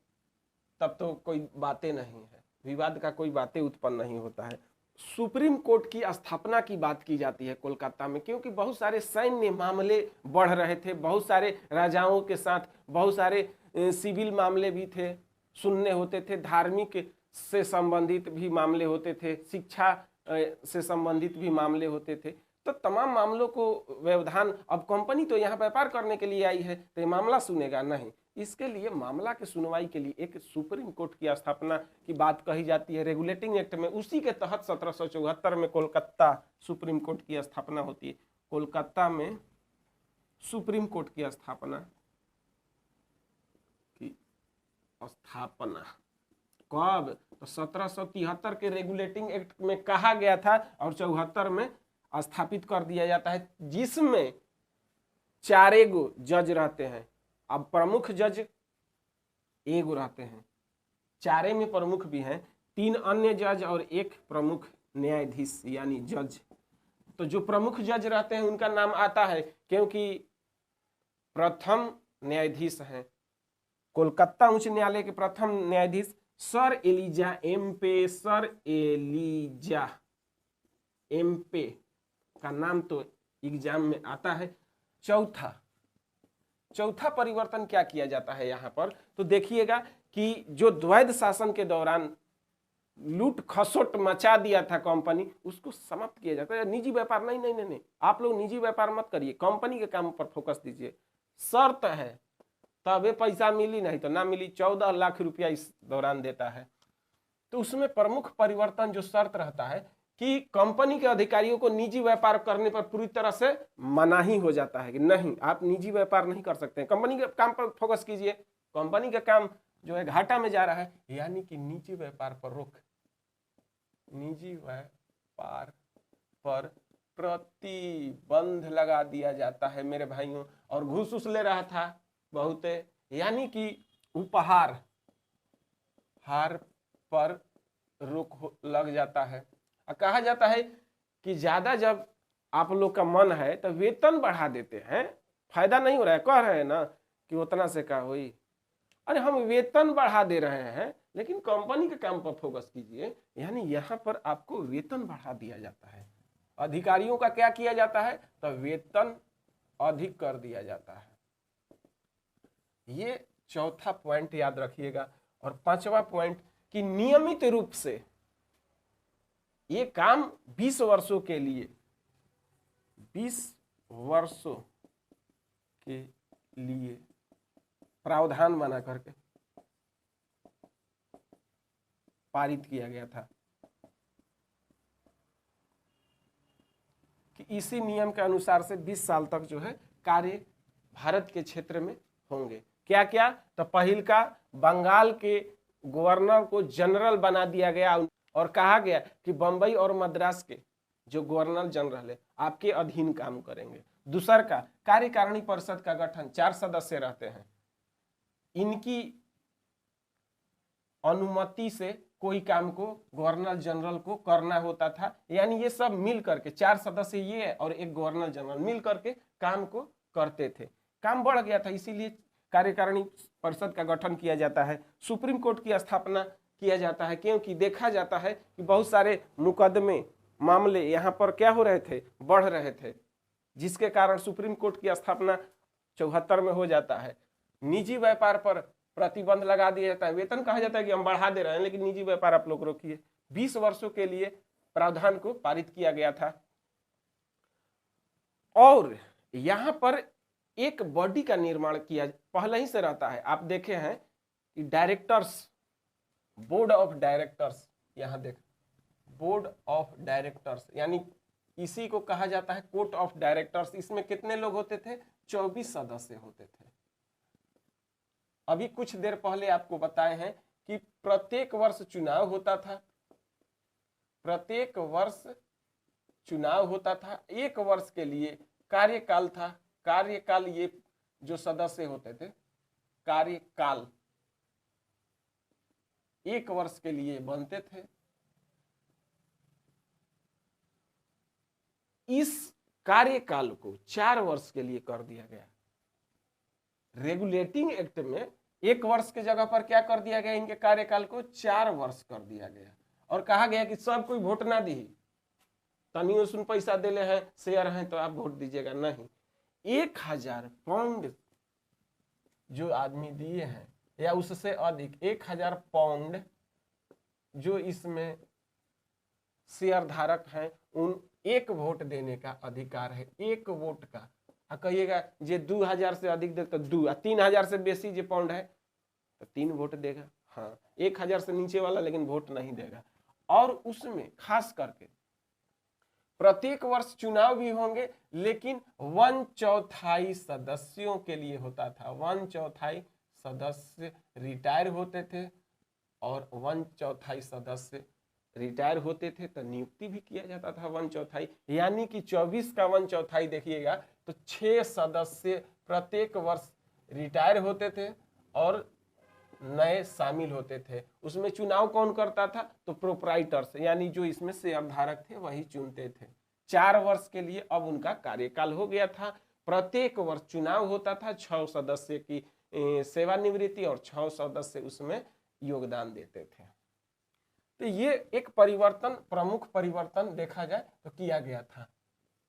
तब तो कोई बातें नहीं है, विवाद का कोई बातें उत्पन्न नहीं होता है। सुप्रीम कोर्ट की स्थापना की बात की जाती है कोलकाता में, क्योंकि बहुत सारे सैन्य मामले बढ़ रहे थे, बहुत सारे राजाओं के साथ बहुत सारे सिविल मामले भी थे, सुनने होते थे, धार्मिक से संबंधित भी मामले होते थे, शिक्षा से संबंधित भी मामले होते थे। तो तमाम मामलों को व्यवधान, अब कंपनी तो यहाँ व्यापार करने के लिए आई है तो ये मामला सुनेगा नहीं, इसके लिए मामला की सुनवाई के लिए एक सुप्रीम कोर्ट की स्थापना की बात कही जाती है रेगुलेटिंग एक्ट में। उसी के तहत 1774 में कोलकाता सुप्रीम कोर्ट की स्थापना होती है। कोलकाता में सुप्रीम कोर्ट की स्थापना कब, तो 1773 के रेगुलेटिंग एक्ट में कहा गया था और 74 में स्थापित कर दिया जाता है, जिसमें 4 जज रहते हैं। अब प्रमुख जज 1 रहते हैं, 4 में प्रमुख भी हैं, 3 अन्य जज और 1 प्रमुख न्यायाधीश यानी जज। तो जो प्रमुख जज रहते हैं उनका नाम आता है क्योंकि प्रथम न्यायाधीश हैं कोलकाता उच्च न्यायालय के प्रथम न्यायाधीश sir Elijah Impey. Sir Elijah Impey का नाम तो एग्जाम में आता है। चौथा परिवर्तन क्या किया जाता है यहाँ पर, तो देखिएगा कि जो द्वैध शासन के दौरान लूट खसोट मचा दिया था कंपनी, उसको समाप्त किया जाता है। निजी व्यापार नहीं, आप लोग निजी व्यापार मत करिए, कंपनी के काम पर फोकस दीजिए। शर्त है तबे पैसा मिली, नहीं तो ना मिली। 14 लाख रुपया इस दौरान देता है। तो उसमें प्रमुख परिवर्तन जो शर्त रहता है कि कंपनी के अधिकारियों को निजी व्यापार करने पर पूरी तरह से मनाही हो जाता है कि नहीं, आप निजी व्यापार नहीं कर सकते, कंपनी के काम पर फोकस कीजिए। कंपनी का काम जो है घाटा में जा रहा है, यानी कि निजी व्यापार पर रोक, निजी व्यापार पर प्रतिबंध लगा दिया जाता है मेरे भाइयों। और घूस ले रहा था बहुत, यानी कि उपहार पर रोक लग जाता है। कहा जाता है कि ज्यादा जब आप लोग का मन है तो वेतन बढ़ा देते हैं, फायदा नहीं हो रहा है, कह रहे हैं ना कि उतना से का हुई, अरे हम वेतन बढ़ा दे रहे हैं लेकिन कंपनी के काम पर फोकस कीजिए। यानी यहाँ पर आपको वेतन बढ़ा दिया जाता है। अधिकारियों का क्या किया जाता है, तो वेतन अधिक कर दिया जाता है। ये चौथा पॉइंट याद रखिएगा। और 5वां पॉइंट कि नियमित रूप से ये काम 20 वर्षों के लिए, 20 वर्षों के लिए प्रावधान बना करके पारित किया गया था कि इसी नियम के अनुसार से 20 साल तक जो है कार्य भारत के क्षेत्र में होंगे। क्या क्या? तो पहल का, बंगाल के गवर्नर को जनरल बना दिया गया और कहा गया कि बंबई और मद्रास के जो गवर्नर जनरल है आपके अधीन काम करेंगे। दूसर का, कार्यकारिणी परिषद का गठन 4 सदस्य रहते हैं, इनकी अनुमति से कोई काम को गवर्नर जनरल को करना होता था। यानी ये सब मिल करके 4 सदस्य ये है और एक गवर्नर जनरल मिल करके काम को करते थे। काम बढ़ गया था, इसीलिए कार्यकारिणी परिषद का गठन किया जाता है। सुप्रीम कोर्ट की स्थापना किया जाता है, क्योंकि देखा जाता है कि बहुत सारे मुकदमे मामले यहाँ पर क्या हो रहे थे, बढ़ रहे थे, जिसके कारण सुप्रीम कोर्ट की स्थापना 74 में हो जाता है। निजी व्यापार पर प्रतिबंध लगा दिया जाता है। वेतन कहा जाता है कि हम बढ़ा दे रहे हैं, लेकिन निजी व्यापार आप लोग रोकिए। 20 वर्षों के लिए प्रावधान को पारित किया गया था। और यहां पर एक बॉडी का निर्माण किया पहले ही से रहता है। आप देखे हैं कि डायरेक्टर्स, बोर्ड ऑफ डायरेक्टर्स, यहां देख, बोर्ड ऑफ डायरेक्टर्स, यानी इसी को कहा जाता है कोर्ट ऑफ डायरेक्टर्स। इसमें कितने लोग होते थे? 24 सदस्य होते थे। अभी कुछ देर पहले आपको बताए हैं कि प्रत्येक वर्ष चुनाव होता था, प्रत्येक वर्ष चुनाव होता था, 1 वर्ष के लिए कार्यकाल था। कार्यकाल, ये जो सदस्य होते थे, कार्यकाल 1 वर्ष के लिए बनते थे। इस कार्यकाल को 4 वर्ष के लिए कर दिया गया। रेगुलेटिंग एक्ट में 1 वर्ष के जगह पर क्या कर दिया गया, इनके कार्यकाल को 4 वर्ष कर दिया गया। और कहा गया कि सब कोई वोट ना दी, तनी उसमें पैसा देले हैं, शेयर हैं, तो आप वोट दीजिएगा नहीं। 1000 पाउंड जो आदमी दिए हैं या उससे अधिक, 1000 पाउंड जो इसमें शेयर धारक हैं, उन 1 वोट देने का अधिकार है। 1 वोट का, कहिएगा जे 2000 से अधिक दे तो 2, 3000 से बेसी जो पाउंड है तो 3 वोट देगा। हाँ, 1000 से नीचे वाला लेकिन वोट नहीं देगा। और उसमें खास करके प्रत्येक वर्ष चुनाव भी होंगे, लेकिन 1/4 सदस्यों के लिए होता था। 1/4 सदस्य रिटायर होते थे और 1/4 सदस्य रिटायर होते थे तो नियुक्ति भी किया जाता था 1/4। यानी कि 24 का 1/4 देखिएगा तो 6 सदस्य प्रत्येक वर्ष रिटायर होते थे और नए शामिल होते थे। उसमें चुनाव कौन करता था? तो प्रोप्राइटर्स, यानी जो इसमें शेयरधारक थे वही चुनते थे। 4 वर्ष के लिए अब उनका कार्यकाल हो गया था। प्रत्येक वर्ष चुनाव होता था, 6 सदस्य की सेवानिवृत्ति और 6 सदस्य उसमें योगदान देते थे। तो ये एक परिवर्तन, प्रमुख परिवर्तन देखा जाए तो किया गया था।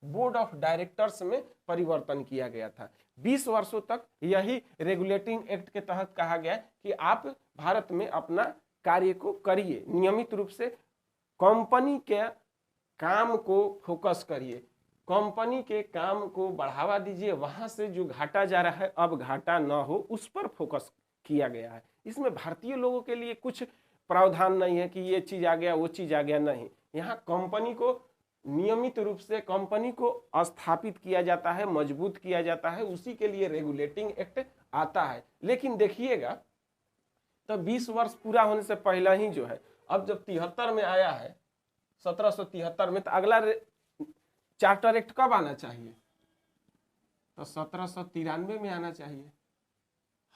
बोर्ड ऑफ डायरेक्टर्स में परिवर्तन किया गया था। 20 वर्षों तक यही रेगुलेटिंग एक्ट के तहत कहा गया कि आप भारत में अपना कार्य को करिए, नियमित रूप से कंपनी के काम को फोकस करिए, कंपनी के काम को बढ़ावा दीजिए, वहां से जो घाटा जा रहा है अब घाटा ना हो, उस पर फोकस किया गया है। इसमें भारतीय लोगों के लिए कुछ प्रावधान नहीं है कि ये चीज आ गया वो चीज आ गया, नहीं। यहाँ कंपनी को नियमित रूप से कंपनी को स्थापित किया जाता है, मजबूत किया जाता है, उसी के लिए रेगुलेटिंग एक्ट आता है। लेकिन देखिएगा तो 20 वर्ष पूरा होने से पहले ही जो है, अब जब 73 में आया है, 1773 में, तो अगला चार्टर एक्ट कब आना चाहिए? तो 1793 में आना चाहिए।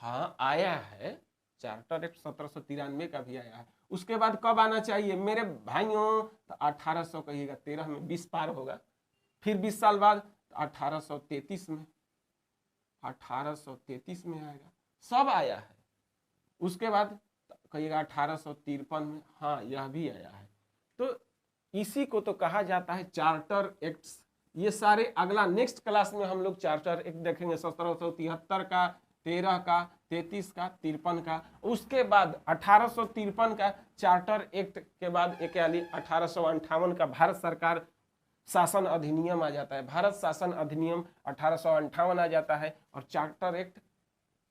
हाँ, आया है, चार्टर एक्ट 1793 का भी आया है। उसके बाद कब आना चाहिए मेरे भाइयों? तो 1800 कहिएगा, 13 में 20 पार होगा। फिर 20 साल बाद 1833 में, 1833 में आएगा, सब आया है। उसके बाद कहिएगा 1853 में, हाँ यह भी आया है। तो इसी को तो कहा जाता है चार्टर एक्ट्स। ये सारे अगला नेक्स्ट क्लास में हम लोग चार्टर एक्ट देखेंगे, 1773 का, 13 का, 33 का, 53 का। उसके बाद 1853 का चार्टर एक्ट के बाद एक 1858 का भारत सरकार शासन अधिनियम आ जाता है, भारत शासन अधिनियम 1858 आ जाता है, और चार्टर एक्ट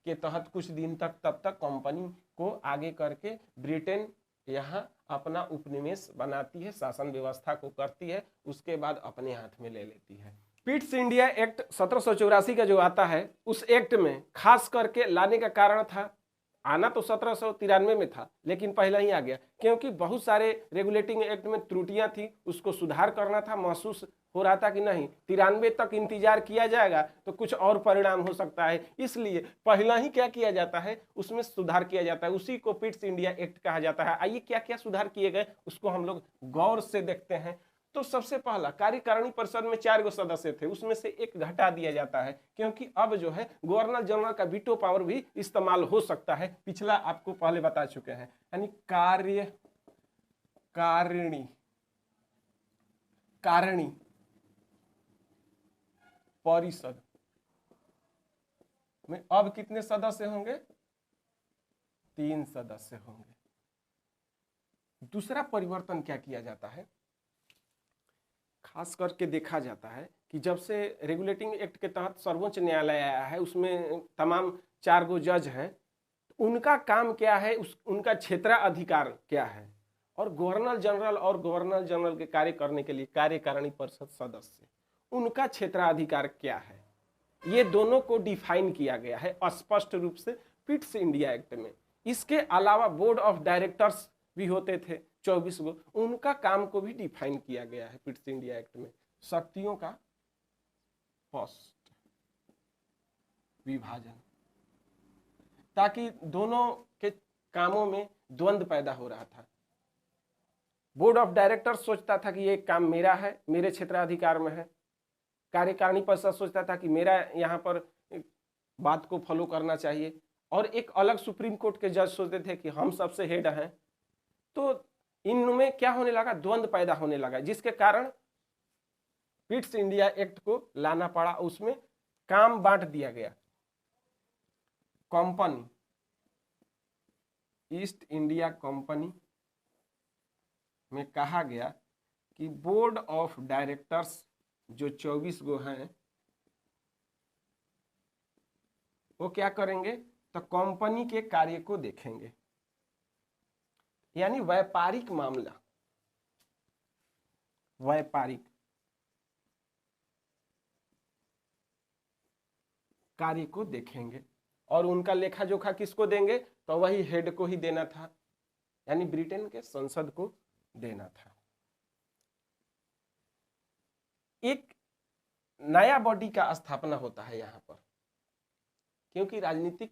के तहत कुछ दिन तक तब तक कंपनी को आगे करके ब्रिटेन यहाँ अपना उपनिवेश बनाती है, शासन व्यवस्था को करती है, उसके बाद अपने हाथ में ले लेती है। पिट्स इंडिया एक्ट 1784 का जो आता है, उस एक्ट में खास करके लाने का कारण था, आना तो 1793 में था लेकिन पहले ही आ गया, क्योंकि बहुत सारे रेगुलेटिंग एक्ट में त्रुटियां थी, उसको सुधार करना था। महसूस हो रहा था कि नहीं 93 तक इंतजार किया जाएगा तो कुछ और परिणाम हो सकता है, इसलिए पहला ही क्या किया जाता है, उसमें सुधार किया जाता है, उसी को पिट्स इंडिया एक्ट कहा जाता है। आइए क्या क्या सुधार किए गए उसको हम लोग गौर से देखते हैं। तो सबसे पहला, कार्यकारिणी परिषद में 4 सदस्य थे, उसमें से एक घटा दिया जाता है, क्योंकि अब जो है गवर्नर जनरल का वीटो पावर भी इस्तेमाल हो सकता है। पिछला आपको पहले बता चुके हैं, यानी कारिणी परिषद में अब कितने सदस्य होंगे? 3 सदस्य होंगे। दूसरा परिवर्तन क्या किया जाता है, खास करके देखा जाता है कि जब से रेगुलेटिंग एक्ट के तहत सर्वोच्च न्यायालय आया है, उसमें तमाम 4 जज हैं, उनका काम क्या है, उनका क्षेत्राधिकार क्या है, और गवर्नर जनरल के कार्य करने के लिए कार्यकारिणी परिषद सदस्य, उनका क्षेत्राधिकार क्या है, ये दोनों को डिफाइन किया गया है स्पष्ट रूप से पिट्स इंडिया एक्ट में। इसके अलावा बोर्ड ऑफ डायरेक्टर्स भी होते थे 24 गो, उनका काम को भी डिफाइन किया गया है पिट्स इंडिया एक्ट में। शक्तियों का स्पष्ट विभाजन, ताकि दोनों के कामों में द्वंद्व पैदा हो रहा था। बोर्ड ऑफ डायरेक्टर्स सोचता था कि ये काम मेरा है, मेरे क्षेत्राधिकार में है। कार्यकारिणी परिषद सोचता था कि मेरा यहाँ पर बात को फॉलो करना चाहिए, और एक अलग सुप्रीम कोर्ट के जज सोचते थे कि हम सबसे हेड हैं। तो इनमें क्या होने लगा, द्वंद्व पैदा होने लगा, जिसके कारण पिट्स इंडिया एक्ट को लाना पड़ा। उसमें काम बांट दिया गया। कंपनी, ईस्ट इंडिया कंपनी में कहा गया कि बोर्ड ऑफ डायरेक्टर्स जो 24 गो हैं, वो क्या करेंगे, तो कंपनी के कार्य को देखेंगे, यानी व्यापारिक मामला, व्यापारिक कार्य को देखेंगे, और उनका लेखा जोखा किसको देंगे, तो वही हेड को ही देना था, यानी ब्रिटेन के संसद को देना था। एक नया बॉडी का स्थापना होता है यहाँ पर, क्योंकि राजनीतिक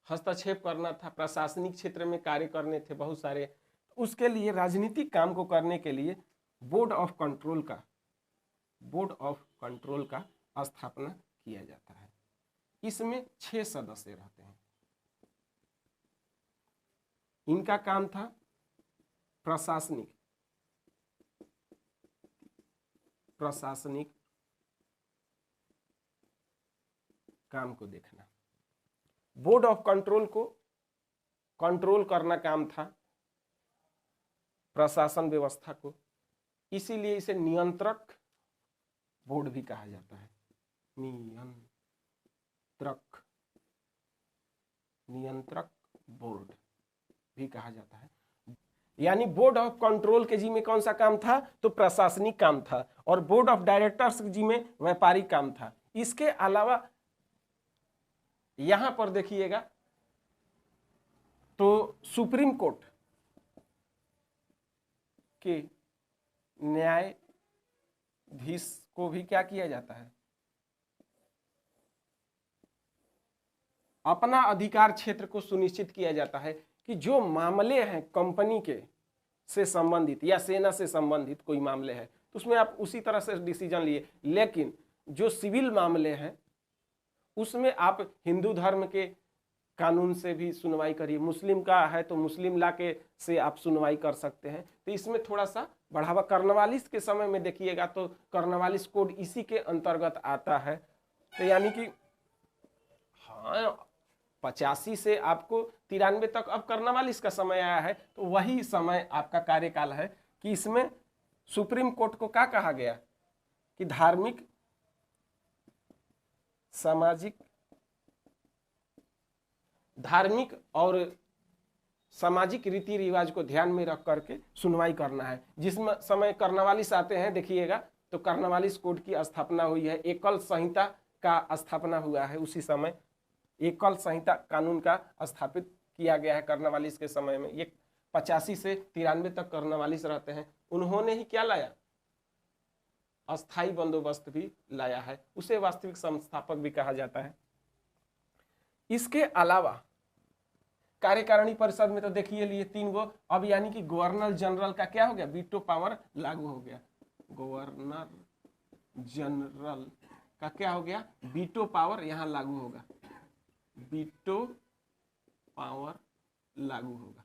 हस्तक्षेप करना था, प्रशासनिक क्षेत्र में कार्य करने थे बहुत सारे, उसके लिए राजनीतिक काम को करने के लिए बोर्ड ऑफ कंट्रोल का स्थापना किया जाता है। इसमें 6 सदस्य रहते हैं। इनका काम था प्रशासनिक काम को देखना। बोर्ड ऑफ कंट्रोल को कंट्रोल करना काम था प्रशासन व्यवस्था को, इसीलिए इसे नियंत्रक बोर्ड भी कहा जाता है। नियंत्रक बोर्ड भी कहा जाता है। यानी बोर्ड ऑफ कंट्रोल के जी में कौन सा काम था, तो प्रशासनिक काम था, और बोर्ड ऑफ डायरेक्टर्स के जी में व्यापारिक काम था। इसके अलावा यहां पर देखिएगा तो सुप्रीम कोर्ट के न्यायाधीश को भी क्या किया जाता है, अपना अधिकार क्षेत्र को सुनिश्चित किया जाता है कि जो मामले हैं कंपनी के से संबंधित या सेना से संबंधित कोई मामले हैं तो उसमें आप उसी तरह से डिसीजन लिए, लेकिन जो सिविल मामले हैं उसमें आप हिंदू धर्म के कानून से भी सुनवाई करिए, मुस्लिम का है तो मुस्लिम ला के से आप सुनवाई कर सकते हैं। तो इसमें थोड़ा सा बढ़ावा, कर्नवालिस के समय में देखिएगा तो कर्नवालिस कोड इसी के अंतर्गत आता है। तो यानी कि हाँ 85 से आपको 93 तक अब कर्नवालिस का समय आया है, तो वही समय आपका कार्यकाल है कि इसमें सुप्रीम कोर्ट को क्या कहा गया, कि धार्मिक, और सामाजिक रीति रिवाज को ध्यान में रख करके सुनवाई करना है। जिसमें समय कर्नवालिस आते हैं, देखिएगा तो कर्नवालिस कोड की स्थापना हुई है, एकल संहिता का स्थापना हुआ है, उसी समय एकल संहिता कानून का स्थापित किया गया है कर्नवालिस के समय में। ये 85 से 93 तक कर्नवालिस रहते हैं, उन्होंने ही क्या लाया, अस्थाई बंदोबस्त भी लाया है, उसे वास्तविक संस्थापक भी कहा जाता है। इसके अलावा कार्यकारिणी परिषद में तो देखिए लिए 3 गो, अब यानी कि गवर्नर जनरल का क्या हो गया, वीटो पावर लागू हो गया। गवर्नर जनरल का क्या हो गया, वीटो पावर यहां लागू होगा, वीटो पावर लागू होगा।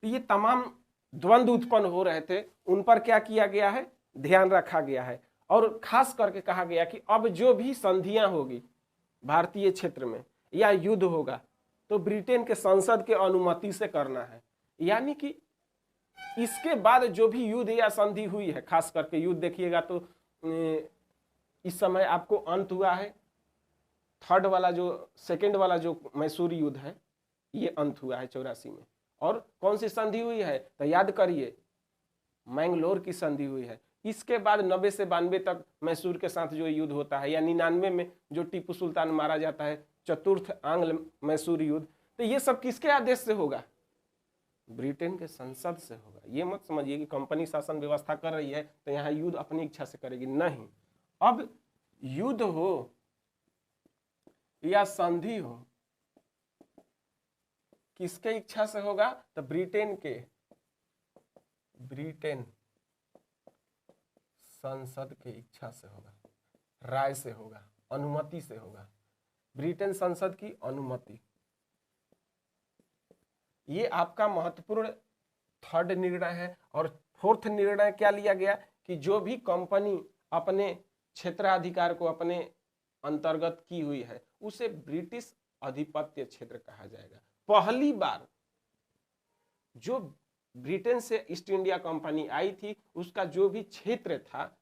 तो ये तमाम द्वंद्व उत्पन्न हो रहे थे, उन पर क्या किया गया है, ध्यान रखा गया है। और खास करके कहा गया कि अब जो भी संधियां होगी भारतीय क्षेत्र में या युद्ध होगा तो ब्रिटेन के संसद के अनुमति से करना है। यानी कि इसके बाद जो भी युद्ध या संधि हुई है, खास करके युद्ध देखिएगा तो इस समय आपको अंत हुआ है, सेकेंड वाला जो मैसूर युद्ध है ये अंत हुआ है 84 में। और कौन सी संधि हुई है, तो याद करिए मैंगलोर की संधि हुई है। इसके बाद 90 से 92 तक मैसूर के साथ जो युद्ध होता है, या 99 में जो टीपू सुल्तान मारा जाता है, चतुर्थ आंग्ल मैसूर युद्ध, तो ये सब किसके आदेश से होगा, ब्रिटेन के संसद से होगा। ये मत समझिए कि कंपनी शासन व्यवस्था कर रही है तो यहाँ युद्ध अपनी इच्छा से करेगी, नहीं। अब युद्ध हो या संधि हो, किसके इच्छा से होगा, तो ब्रिटेन संसद के इच्छा से होगा, राय से होगा, अनुमति से होगा, ब्रिटेन संसद की अनुमति। ये आपका महत्वपूर्ण थर्ड निर्णय है। और फोर्थ निर्णय क्या लिया गया कि जो भी कंपनी अपने क्षेत्राधिकार को अपने अंतर्गत की हुई है उसे ब्रिटिश अधिपत्य क्षेत्र कहा जाएगा। पहली बार जो ब्रिटेन से ईस्ट इंडिया कंपनी आई थी उसका जो भी क्षेत्र था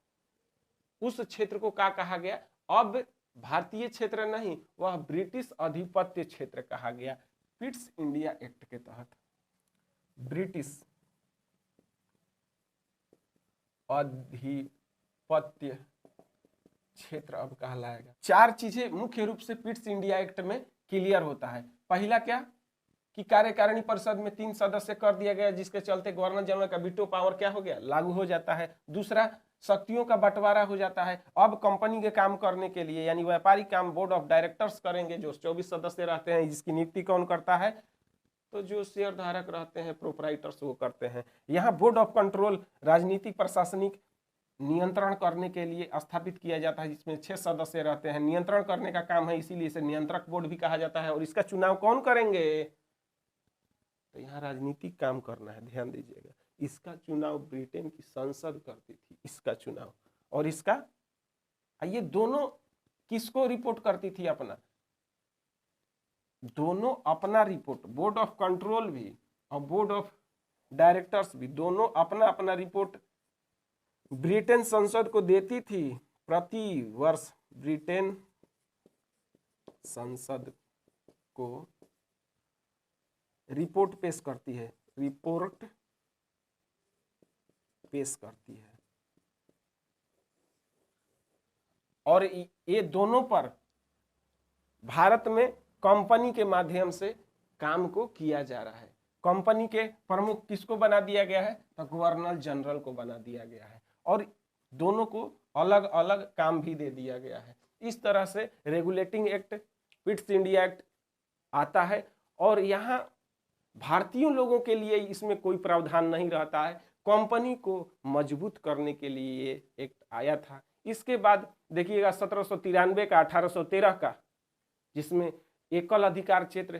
उस क्षेत्र को क्या कहा गया, अब भारतीय क्षेत्र नहीं, वह ब्रिटिश अधिपत्य क्षेत्र कहा गया। पिट्स इंडिया एक्ट के तहत ब्रिटिश अधिपत्य क्षेत्र अब कहलाएगा। 4 चीजें मुख्य रूप से पिट्स इंडिया एक्ट में क्लियर होता है। पहला क्या कि कार्यकारिणी परिषद में 3 सदस्य कर दिया गया, जिसके चलते गवर्नर जनरल का वीटो पावर क्या हो गया, लागू हो जाता है। दूसरा, शक्तियों का बंटवारा हो जाता है। अब कंपनी के काम करने के लिए यानी व्यापारिक काम बोर्ड ऑफ डायरेक्टर्स करेंगे, जो 24 सदस्य रहते हैं, जिसकी नियुक्ति कौन करता है, तो जो शेयर धारक रहते हैं प्रोपराइटर्स वो करते हैं। यहाँ बोर्ड ऑफ कंट्रोल राजनीतिक प्रशासनिक नियंत्रण करने के लिए स्थापित किया जाता है, जिसमें 6 सदस्य रहते हैं। नियंत्रण करने का काम है, इसीलिए इसे नियंत्रक बोर्ड भी कहा जाता है। और इसका चुनाव कौन करेंगे, तो यहाँ राजनीतिक काम करना है, ध्यान दीजिएगा। इसका चुनाव ब्रिटेन की संसद करती थी, इसका चुनाव। और इसका ये दोनों किसको रिपोर्ट करती थी, अपना, दोनों अपना रिपोर्ट, बोर्ड ऑफ कंट्रोल भी और बोर्ड ऑफ डायरेक्टर्स भी, दोनों अपना अपना रिपोर्ट ब्रिटेन संसद को देती थी। प्रति वर्ष ब्रिटेन संसद को रिपोर्ट पेश करती है, रिपोर्ट पेश करती है। और ये दोनों पर भारत में कंपनी के माध्यम से काम को किया जा रहा है। कंपनी के प्रमुख किसको बना दिया गया है, तो गवर्नर जनरल को बना दिया गया है। और दोनों को अलग अलग काम भी दे दिया गया है। इस तरह से regulating act, Pitt's India act आता है। और यहाँ भारतीयों लोगों के लिए इसमें कोई प्रावधान नहीं रहता है, कंपनी को मजबूत करने के लिए ये एक्ट आया था। इसके बाद देखिएगा 1793 का 1813 का, जिसमें एकल अधिकार क्षेत्र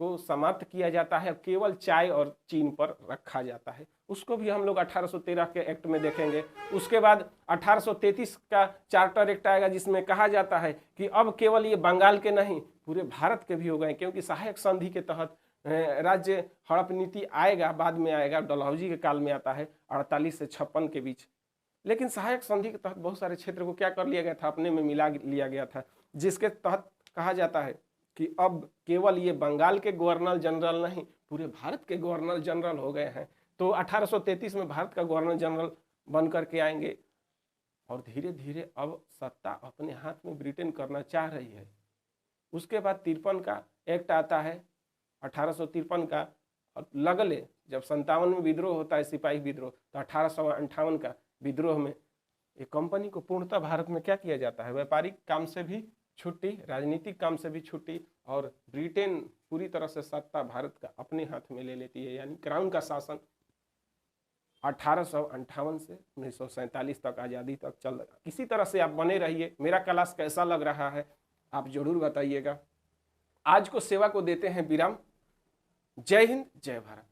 को समाप्त किया जाता है, केवल चाय और चीन पर रखा जाता है, उसको भी हम लोग 1813 के एक्ट में देखेंगे। उसके बाद 1833 का चार्टर एक्ट आएगा, जिसमें कहा जाता है कि अब केवल ये बंगाल के नहीं पूरे भारत के भी हो गए, क्योंकि सहायक संधि के तहत राज्य हड़प नीति आएगा, बाद में आएगा, डलहौजी के काल में आता है 48 से 56 के बीच। लेकिन सहायक संधि के तहत बहुत सारे क्षेत्र को क्या कर लिया गया था, अपने में मिला लिया गया था, जिसके तहत कहा जाता है कि अब केवल ये बंगाल के गवर्नर जनरल नहीं, पूरे भारत के गवर्नर जनरल हो गए हैं। तो 1833 में भारत का गवर्नर जनरल बन करके आएंगे और धीरे धीरे अब सत्ता अपने हाथ में ब्रिटेन करना चाह रही है। उसके बाद 53 का एक्ट आता है, 1853 का लगले, जब 57 में विद्रोह होता है, सिपाही विद्रोह, तो 1858 का विद्रोह में एक कंपनी को पूर्णतः भारत में क्या किया जाता है, व्यापारिक काम से भी छुट्टी, राजनीतिक काम से भी छुट्टी, और ब्रिटेन पूरी तरह से सत्ता भारत का अपने हाथ में ले लेती है, यानी क्राउन का शासन 1858 से 1947 तक, आज़ादी तक चल रहा। किसी तरह से आप बने रहिए। मेरा क्लास कैसा लग रहा है आप जरूर बताइएगा। आज को सेवा को देते हैं विराम। जय हिंद, जय भारत।